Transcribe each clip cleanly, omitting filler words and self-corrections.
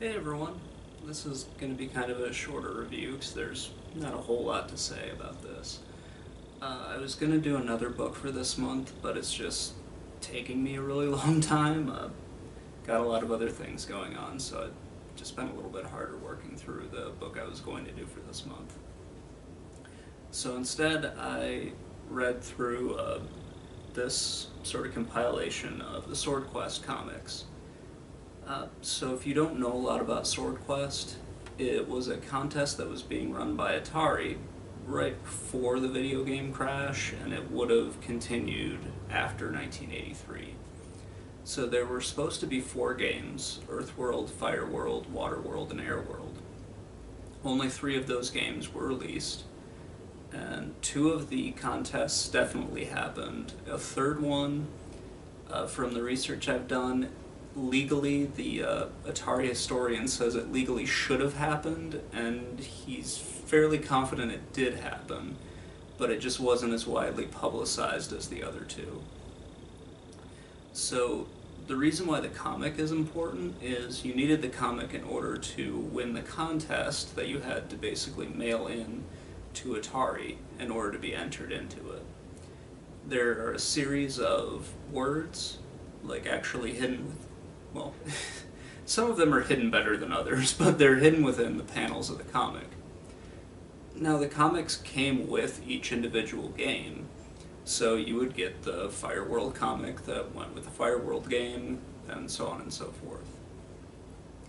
Hey everyone, this is going to be kind of a shorter review because there's not a whole lot to say about this. I was going to do another book for this month, but it's just taking me a really long time. Got a lot of other things going on, so it just been a little bit harder working through the book I was going to do for this month. So instead, I read through this sort of compilation of the SwordQuest comics. So if you don't know a lot about SwordQuest, it was a contest that was being run by Atari right before the video game crash, and it would have continued after 1983. So there were supposed to be 4 games: Earthworld, Fireworld, Waterworld, and Airworld. Only 3 of those games were released, and 2 of the contests definitely happened. A third one, from the research I've done, legally, the Atari historian says it legally should have happened, and he's fairly confident it did happen, but it just wasn't as widely publicized as the other 2. So the reason why the comic is important is you needed the comic in order to win the contest that you had to basically mail in to Atari in order to be entered into it. There are a series of words, like actually hidden with, well, some of them are hidden better than others, but they're hidden within the panels of the comic. Now, the comics came with each individual game, so you would get the Fireworld comic that went with the Fireworld game, and so on and so forth.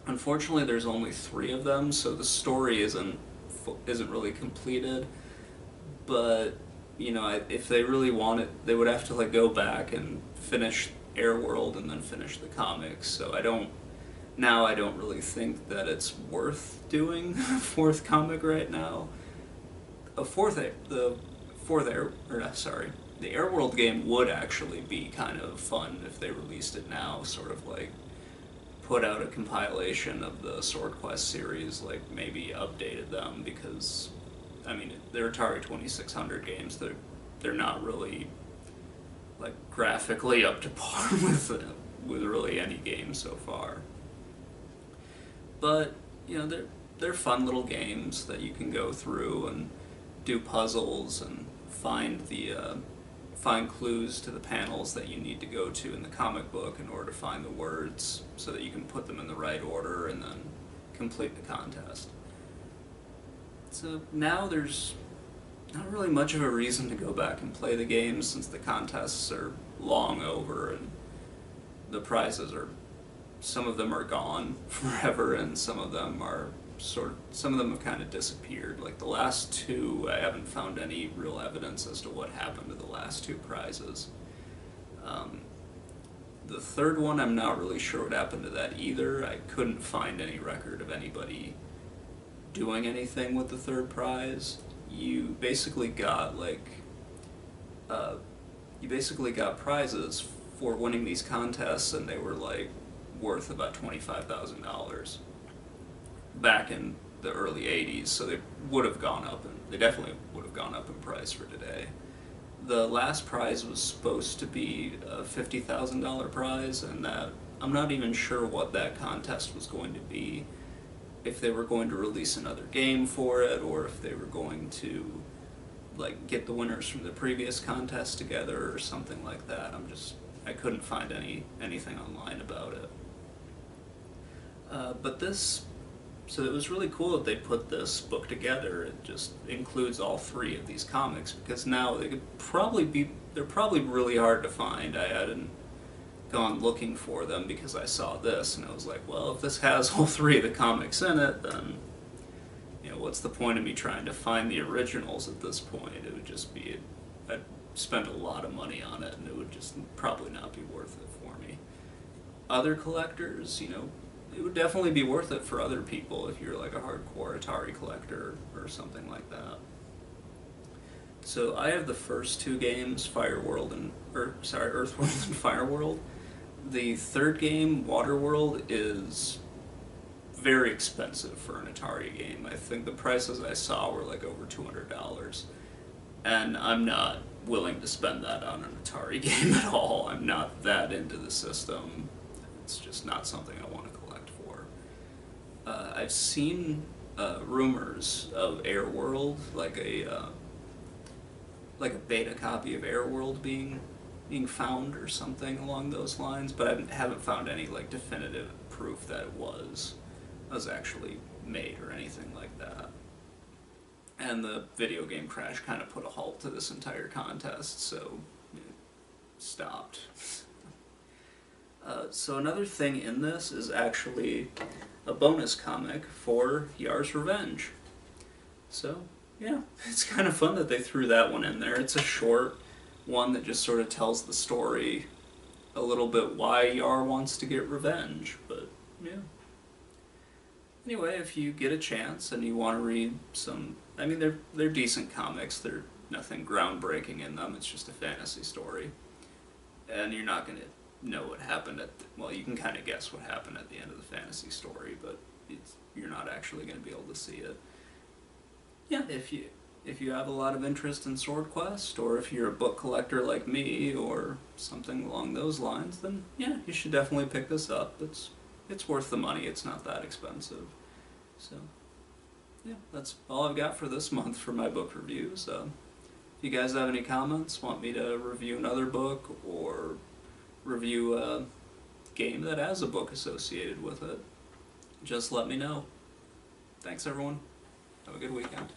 Unfortunately, there's only 3 of them, so the story isn't really completed, but, you know, if they really want it, they would have to, like, go back and finish Airworld and then finish the comics, so I don't really think that it's worth doing a 4th comic right now. The Airworld game would actually be kind of fun if they released it now, sort of like put out a compilation of the SwordQuest series, like maybe updated them, because, I mean, they're Atari 2600 games, they're not really like graphically up to par with really any game so far. But, you know, they're fun little games that you can go through and do puzzles and find clues to the panels that you need to go to in the comic book in order to find the words so that you can put them in the right order and then complete the contest. So now there's not really much of a reason to go back and play the games, since the contests are long over and the prizes are, some of them are gone forever, and some of them have kind of disappeared. Like the last 2, I haven't found any real evidence as to what happened to the last 2 prizes. The 3rd one, I'm not really sure what happened to that either. I couldn't find any record of anybody doing anything with the 3rd prize. You basically got prizes for winning these contests, and they were like worth about $25,000 back in the early 80s, so they would have gone up, and they definitely would have gone up in price for today. The last prize was supposed to be a $50,000 prize, and that I'm not even sure what that contest was going to be. If they were going to release another game for it, or if they were going to like get the winners from the previous contest together or something like that. I couldn't find anything online about it. So it was really cool that they put this book together. It just includes all 3 of these comics, because now they're probably really hard to find. I hadn't gone looking for them because I saw this, and I was like, well, if this has all 3 of the comics in it, then, you know, what's the point of me trying to find the originals at this point? It would just be, I'd spend a lot of money on it, and it would just probably not be worth it for me. Other collectors, you know, it would definitely be worth it for other people if you're like a hardcore Atari collector or something like that. So I have the first 2 games, Earthworld and Fireworld. The 3rd game, Waterworld, is very expensive for an Atari game. I think the prices I saw were like over $200, and I'm not willing to spend that on an Atari game at all. I'm not that into the system. It's just not something I want to collect for. I've seen rumors of Airworld, like a beta copy of Airworld being found or something along those lines, but I haven't found any like definitive proof that it was actually made or anything like that. And the video game crash kind of put a halt to this entire contest, so it stopped. So another thing in this is actually a bonus comic for Yar's Revenge. So, yeah, it's kind of fun that they threw that one in there. It's a short one that just sort of tells the story a little bit why Yar wants to get revenge, but yeah. Anyway, if you get a chance and you want to read some, I mean, they're decent comics. They're nothing groundbreaking in them. It's just a fantasy story, and you're not going to know what happened well, you can kind of guess what happened at the end of the fantasy story, but you're not actually going to be able to see it. Yeah, if you have a lot of interest in SwordQuest, or if you're a book collector like me, or something along those lines, then yeah, you should definitely pick this up. It's worth the money. It's not that expensive. So, yeah, that's all I've got for this month for my book reviews. If you guys have any comments, want me to review another book, or review a game that has a book associated with it, just let me know. Thanks, everyone. Have a good weekend.